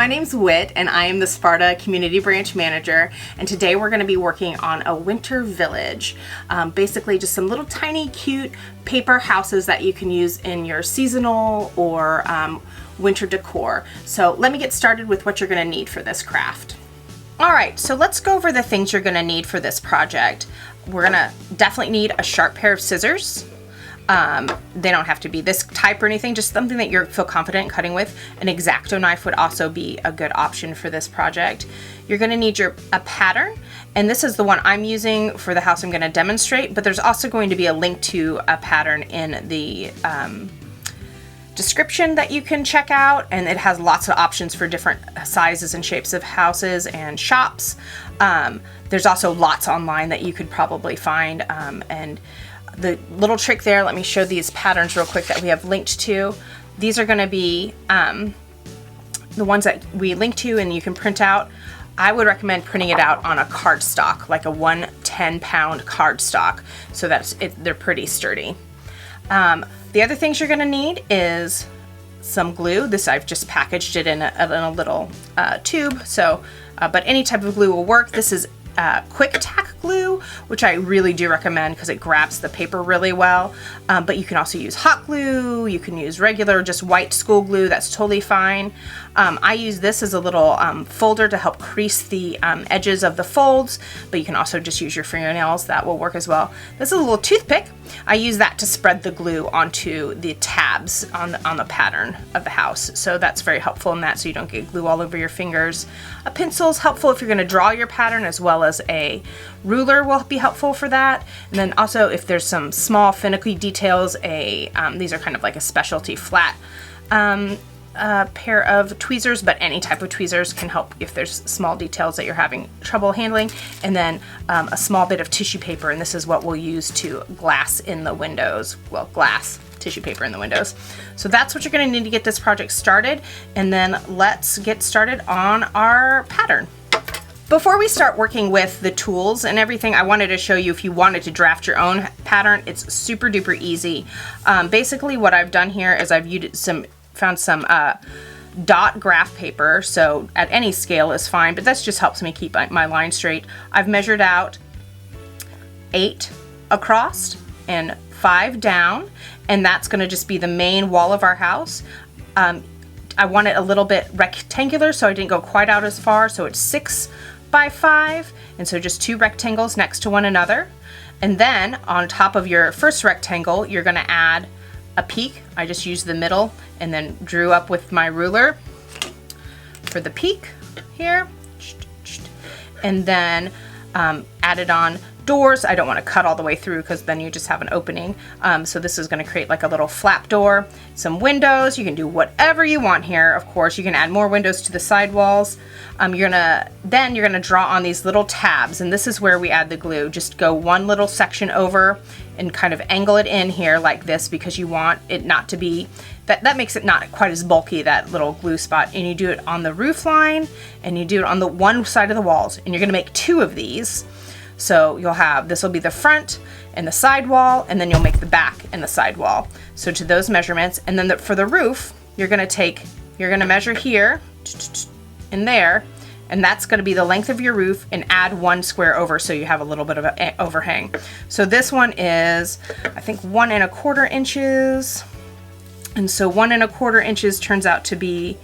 my name's Whit and I am the Sparta Community Branch Manager, and today we're going to be working on a winter village. Basically just some little tiny cute paper houses that you can use in your seasonal or winter decor. So let me get started with what you're going to need for this craft. Alright, so let's go over the things you're going to need for this project. We're going to definitely need a sharp pair of scissors. They don't have to be this type or anything, just something that you feel confident cutting with. An X-Acto knife would also be a good option for this project. You're going to need a pattern, and this is the one I'm using for the house I'm going to demonstrate, but there's also going to be a link to a pattern in the description that you can check out, and it has lots of options for different sizes and shapes of houses and shops. There's also lots online that you could probably find, and the little trick there, let me show these patterns real quick that we have linked to. These are going to be the ones that we link to and you can print out. I would recommend printing it out on a cardstock, like a 110-pound cardstock, so that they're pretty sturdy. The other things you're going to need is some glue. This I've just packaged it in a little tube, so but any type of glue will work. This is quick tack glue, which I really do recommend because it grabs the paper really well, but you can also use hot glue, you can use regular just white school glue, that's totally fine. I use this as a little folder to help crease the edges of the folds, but you can also just use your fingernails, that will work as well. This is a little toothpick. I use that to spread the glue onto the tabs on the pattern of the house, so that's very helpful in that, so you don't get glue all over your fingers. A pencil is helpful if you're going to draw your pattern, as well as a ruler will be helpful for that. And then also if there's some small finicky details, these are kind of like a specialty flat pair of tweezers, but any type of tweezers can help if there's small details that you're having trouble handling. And then a small bit of tissue paper, and this is what we'll use to glass in the windows. Well, glass tissue paper in the windows. So that's what you're going to need to get this project started, and then let's get started on our pattern. Before we start working with the tools and everything, I wanted to show you, if you wanted to draft your own pattern, it's super duper easy. Basically what I've done here is I've found some dot graph paper, so at any scale is fine, but this just helps me keep my line straight. I've measured out 8 across and 5 down, and that's going to just be the main wall of our house. I want it a little bit rectangular, so I didn't go quite out as far, so it's 6 by 5, and so just 2 rectangles next to one another. And then on top of your first rectangle, you're going to add a peak. I just used the middle and then drew up with my ruler for the peak here, and then added on doors. I don't want to cut all the way through because then you just have an opening. So this is going to create like a little flap door. Some windows. You can do whatever you want here. Of course, you can add more windows to the side walls. You're gonna draw on these little tabs, and this is where we add the glue. Just go one little section over and kind of angle it in here like this, because you want it not to be, that makes it not quite as bulky, that little glue spot. And you do it on the roof line, and you do it on the one side of the walls, and you're gonna make 2 of these. So you'll have, this will be the front and the side wall, and then you'll make the back and the side wall. So to those measurements, and then for the roof, you're gonna measure here and there, and that's gonna be the length of your roof, and add 1 square over so you have a little bit of an overhang. So this one is, I think, 1 1/4 inches. And so 1 1/4 inches turns out to be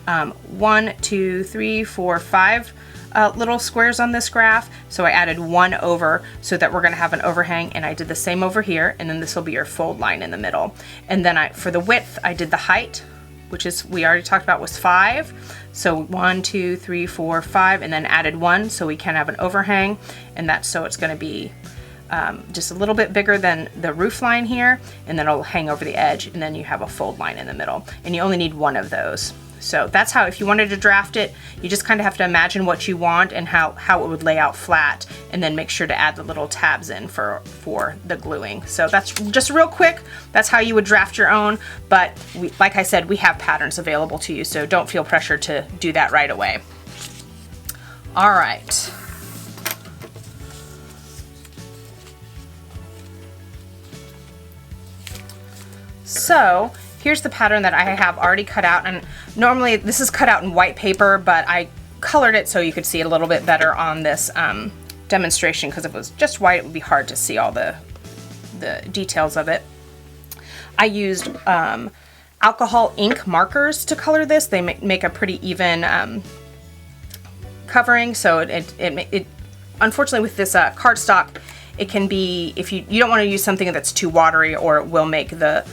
1, 2, 3, 4, 5 little squares on this graph. So I added 1 over so that we're going to have an overhang, and I did the same over here, and then this will be your fold line in the middle. And then for the width, I did the height, which is, we already talked about, was 5. So 1, 2, 3, 4, 5, and then added 1 so we can have an overhang, and that's so it's going to be just a little bit bigger than the roof line here, and then it'll hang over the edge, and then you have a fold line in the middle, and you only need 1 of those. So that's how, if you wanted to draft it, you just kind of have to imagine what you want and how it would lay out flat, and then make sure to add the little tabs in for the gluing. So that's just real quick. That's how you would draft your own, but like I said, we have patterns available to you, so don't feel pressure to do that right away. All right. So here's the pattern that I have already cut out, and normally this is cut out in white paper, but I colored it so you could see it a little bit better on this demonstration, because if it was just white, it would be hard to see all the details of it. I used alcohol ink markers to color this. They make a pretty even covering, so it unfortunately with this cardstock, it can be, if you don't want to use something that's too watery, or it will make the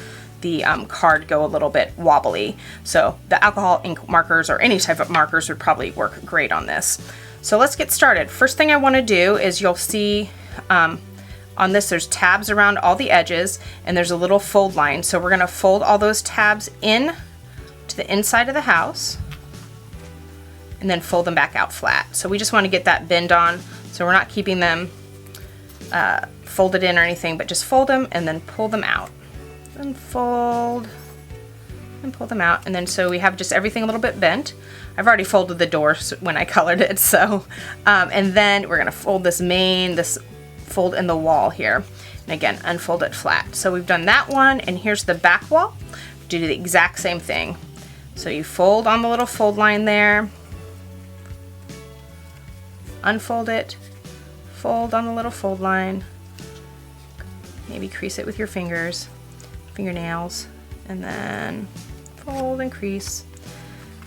card go a little bit wobbly. So the alcohol ink markers or any type of markers would probably work great on this. So let's get started. First thing I want to do is, you'll see on this there's tabs around all the edges, and there's a little fold line. So we're going to fold all those tabs in to the inside of the house, and then fold them back out flat. So we just want to get that bend on, so we're not keeping them folded in or anything, but just fold them and then pull them out. And fold and pull them out, and then so we have just everything a little bit bent. I've already folded the doors when I colored it, so and then we're gonna fold this fold in the wall here, and again unfold it flat. So we've done that one, and here's the back wall. Do the exact same thing. So you fold on the little fold line there, unfold it, fold on the little fold line, maybe crease it with your fingernails, and then fold and crease,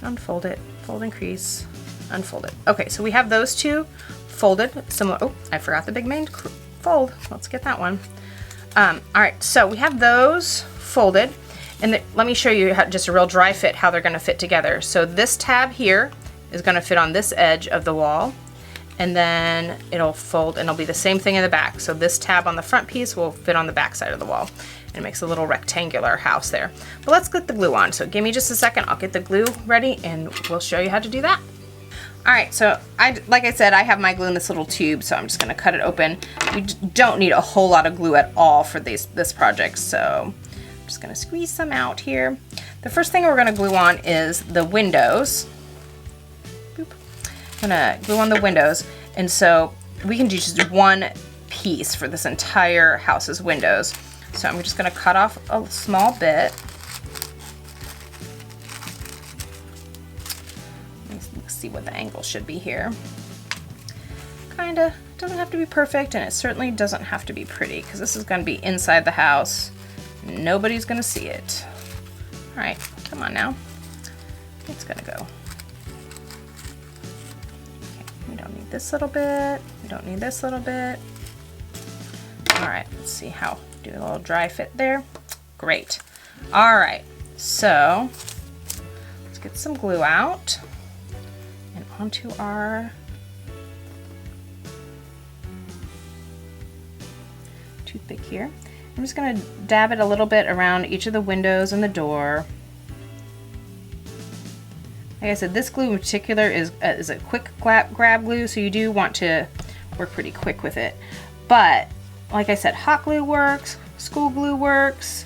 unfold it, fold and crease, unfold it. Okay, so we have those two folded. Similar. Oh, I forgot the big main fold. Let's get that one. All right, so we have those folded, and let me show you just a real dry fit how they're going to fit together. So this tab here is going to fit on this edge of the wall, and then it'll fold, and it'll be the same thing in the back. So this tab on the front piece will fit on the back side of the wall. It makes a little rectangular house there. But let's get the glue on. So give me just a second. I'll get the glue ready, and we'll show you how to do that. All right, so like I said, I have my glue in this little tube, so I'm just gonna cut it open. You don't need a whole lot of glue at all for this project, so I'm just gonna squeeze some out here. The first thing we're gonna glue on is the windows. Boop. I'm gonna glue on the windows, and so we can do just one piece for this entire house's windows. So I'm just going to cut off a small bit. Let's see what the angle should be here. Kinda doesn't have to be perfect, and it certainly doesn't have to be pretty, because this is going to be inside the house. Nobody's going to see it. All right, come on now. It's going to go. Okay, we don't need this little bit. We don't need this little bit. All right, let's see how. Do a little dry fit there. Great. All right, so let's get some glue out and onto our toothpick here. I'm just going to dab it a little bit around each of the windows and the door. Like I said, this glue in particular is a quick grab glue, so you do want to work pretty quick with it. But like I said, hot glue works, school glue works,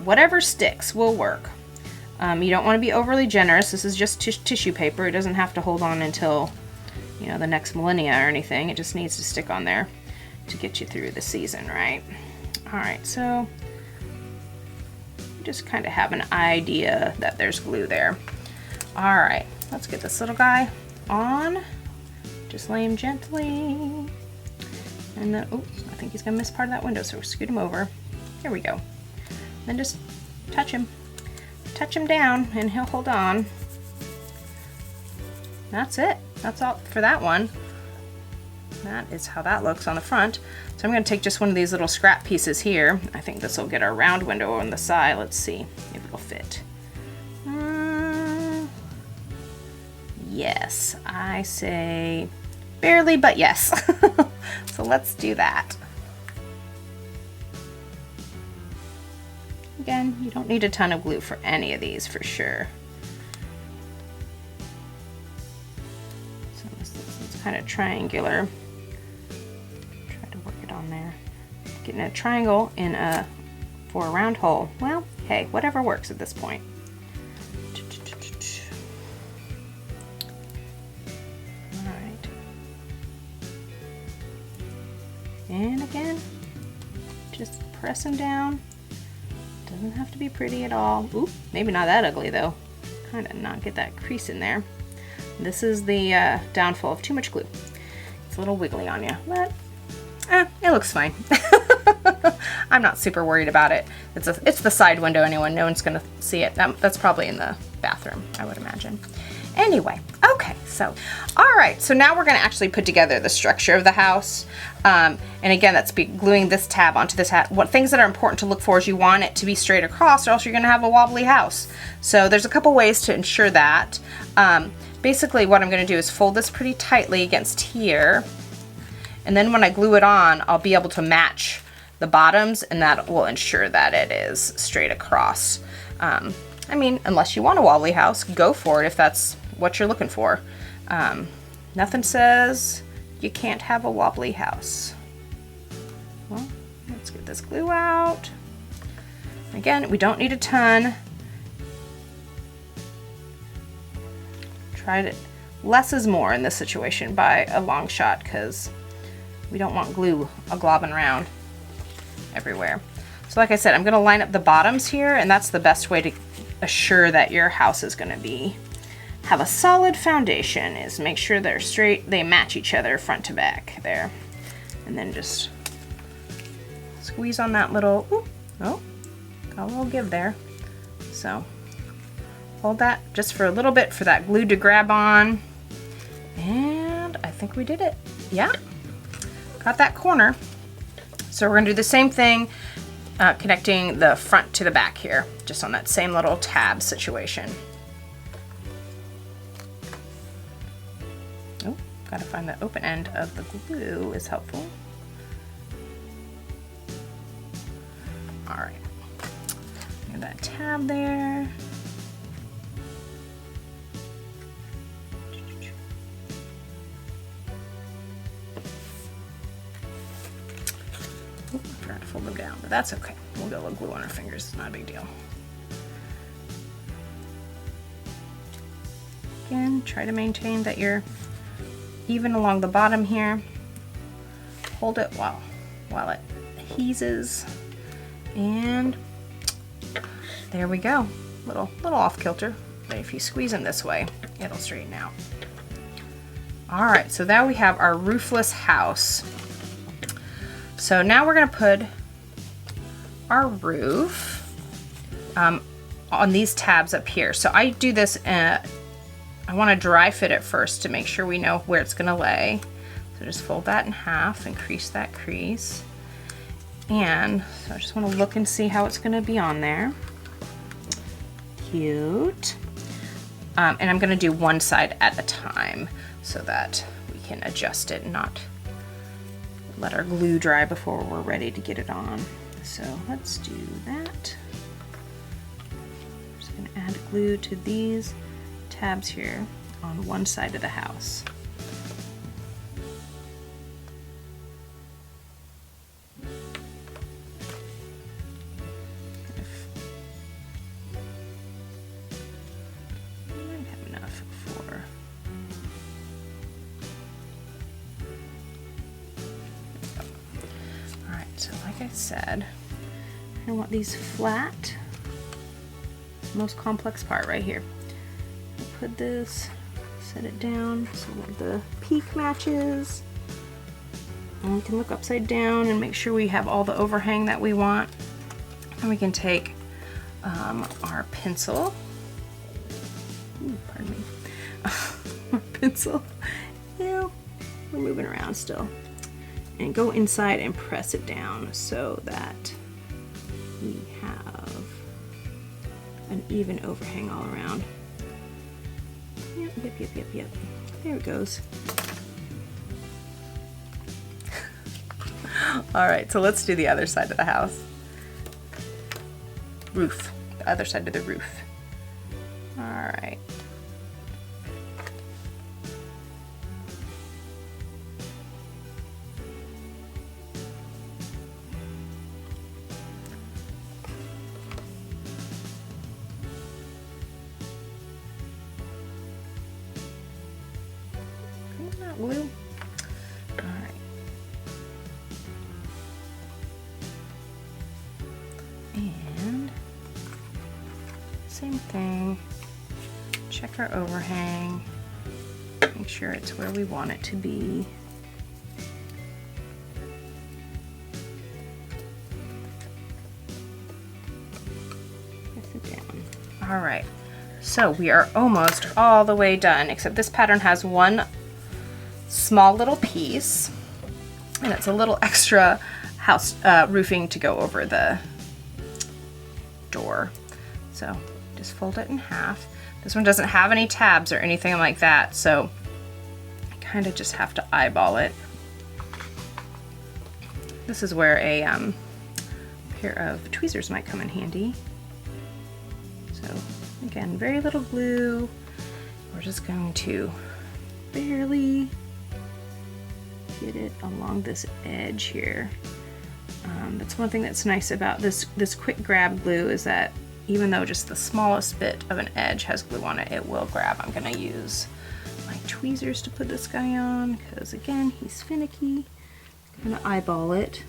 whatever sticks will work. You don't want to be overly generous. This is just tissue paper. It doesn't have to hold on until, you know, the next millennia or anything. It just needs to stick on there to get you through the season, right? All right, so you just kind of have an idea that there's glue there. All right, let's get this little guy on. Just lay him gently. And then, oh, I think he's gonna miss part of that window, so scoot him over. Here we go. Then just touch him down, and he'll hold on. That's it. That's all for that one. That is how that looks on the front. So I'm gonna take just one of these little scrap pieces here. I think this will get our round window on the side. Let's see if it'll fit. Yes, I say barely, but yes. So let's do that. Again, you don't need a ton of glue for any of these for sure. So it's kind of triangular. Try to work it on there. Getting a triangle for a round hole. Well, hey, whatever works at this point. And again, just press them down. Doesn't have to be pretty at all. Oop, maybe not that ugly though. Kind of not get that crease in there. This is the downfall of too much glue. It's a little wiggly on you, but it looks fine. I'm not super worried about it. It's the side window anyway. No one's gonna see it. That's probably in the bathroom, I would imagine. Anyway, okay, so, all right, so now we're gonna actually put together the structure of the house. And again, that's gluing this tab onto this hat. What things that are important to look for is you want it to be straight across or else you're gonna have a wobbly house. So there's a couple ways to ensure that. Basically what I'm gonna do is fold this pretty tightly against here. And then when I glue it on, I'll be able to match the bottoms and that will ensure that it is straight across. I mean, unless you want a wobbly house, go for it if that's what you're looking for. Nothing says you can't have a wobbly house. Well, let's get this glue out. Again, we don't need a ton. Try to, less is more in this situation by a long shot because we don't want glue globbing around everywhere. So like I said, I'm gonna line up the bottoms here and that's the best way to assure that your house is gonna have a solid foundation, is make sure they're straight, they match each other front to back there. And then just squeeze on that little, ooh, oh, got a little give there. So hold that just for a little bit for that glue to grab on. And I think we did it. Yeah, got that corner. So we're gonna do the same thing, connecting the front to the back here, just on that same little tab situation. Oh, gotta find the open end of the glue is helpful. All right, and that tab there. Oop, I forgot to fold them down, but that's okay. We'll get a little glue on our fingers, it's not a big deal. Again, try to maintain that you're even along the bottom here. Hold it while it adheses. And there we go. Little off kilter, but if you squeeze them this way, it'll straighten out. All right, so now we have our roofless house. So now we're gonna put our roof on these tabs up here. So I do this, I wanna dry fit it first to make sure we know where it's gonna lay. So just fold that in half and crease that crease. And so I just wanna look and see how it's gonna be on there. Cute. And I'm gonna do one side at a time so that we can adjust it and not let our glue dry before we're ready to get it on. So let's do that. I'm just gonna add glue to these tabs here on one side of the house. So like I said, I want these flat, most complex part right here. I'll put this, set it down so that the peak matches. And we can look upside down and make sure we have all the overhang that we want. And we can take our pencil, ooh, pardon me, our pencil, yeah, we're moving around still. And go inside and press it down so that we have an even overhang all around. Yep. There it goes. All right, so let's do the other side of the house. Roof, the other side of the roof. All right. Glue. All right. And Same thing. Check our overhang. Make sure it's where we want it to be. Press it down. All right. So we are almost all the way done, except this pattern has one small little piece, and it's a little extra house roofing to go over the door. So just fold it in half. This one doesn't have any tabs or anything like that, so I kind of just have to eyeball it. This is where a pair of tweezers might come in handy. So again, very little glue. We're just going to barely get it along this edge here. That's one thing that's nice about this quick grab glue, is that even though just the smallest bit of an edge has glue on it, it will grab. I'm gonna use my tweezers to put this guy on, because again, he's finicky. I'm gonna eyeball it.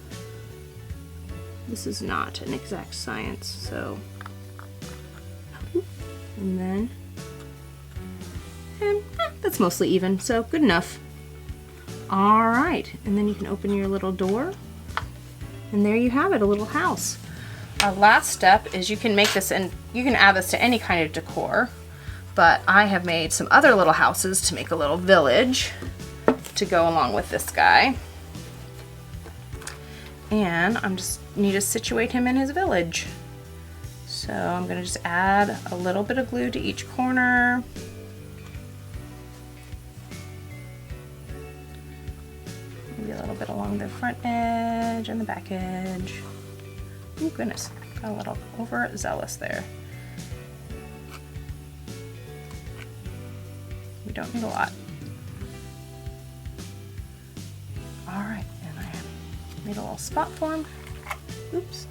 This is not an exact science, so. And then, that's mostly even, so good enough. All right, and then you can open your little door, and there you have it, a little house. Our last step is you can make this, and you can add this to any kind of decor, but I have made some other little houses to make a little village to go along with this guy. And I'm just need to situate him in his village. So I'm gonna just add a little bit of glue to each corner. Maybe a little bit along the front edge and the back edge. Oh goodness, got a little overzealous there. We don't need a lot. All right, and I made a little spot for him. Oops.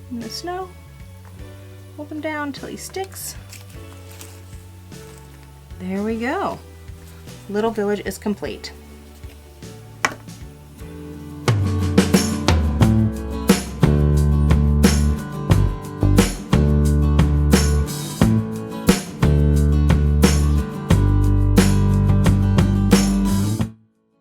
In the snow. Hold him down until he sticks. There we go. Little village is complete.